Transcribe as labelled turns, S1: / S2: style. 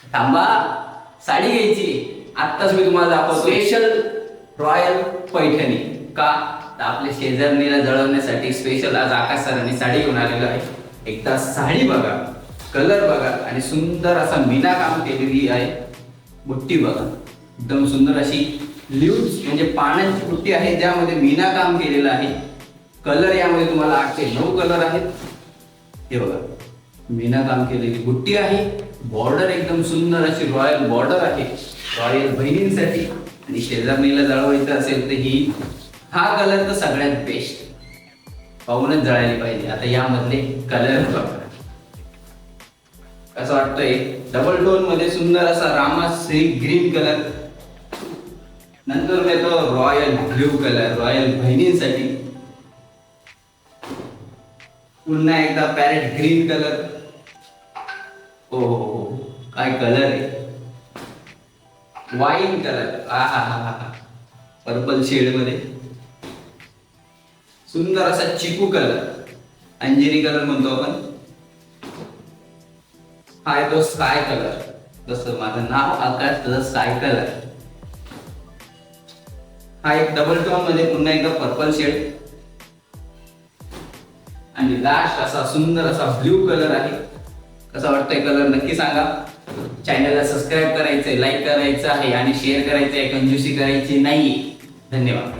S1: थांबा, साडी घ्यायची. आत्ताच मी तुम्हाला दाखवतो स्पेशल रॉयल पैठणी. का तर आपल्या शेजारणीला जळवण्यासाठी स्पेशल आज आकाश सरांनी साडी घेऊन आलेलो आहे. एकदा साडी बघा, कलर बघा आणि सुंदर असा मीना काम केलेली आहे. बुट्टी बघा, एकदम सुंदर अशी ल्यूज म्हणजे पानांची बुट्टी आहे ज्यामध्ये मीना काम केलेलं आहे. कलर यामध्ये तुम्हाला 8 ते 9 कलर आहेत. हे बघा, मीना काम केलेली बुट्टी आहे. बॉर्डर एकदम सुंदर अशी रॉयल बॉर्डर आहे रॉयल बहिणींसाठी. आणि शेजारणीला जळवायचं असेल तर हा कलर तर सगळ्यात बेस्ट, पाहूनच जळायला पाहिजे. आता यामधले कलर बघा कसं वाटतंय. डबल टोन मध्ये सुंदर असा रामाश्री ग्रीन कलर, नंतर येतो रॉयल ब्ल्यू कलर रॉयल बहिणींसाठी. पुन्हा एकदा पॅरेट ग्रीन कलर. हो हो हो, काय कलर आहे. वाईन कलर, पर्पल शेड मध्ये सुंदर असा चिकू कलर, अंजेरी कलर म्हणतो आपण. हा आहे तो स्काय कलर, जसं माझं नाव आकाश तसं स्काय कलर. हा एक डबल टोन मध्ये पुन्हा एकदा पर्पल शेड आणि लास्ट असा सुंदर असा ब्ल्यू कलर आहे. कसा वाटतंय कलर नक्की सांगा. चॅनलला सबस्क्राईब करायचंय, लाईक करायचं आहे आणि शेअर करायचंय, कंजूसी करायची नाही. धन्यवाद.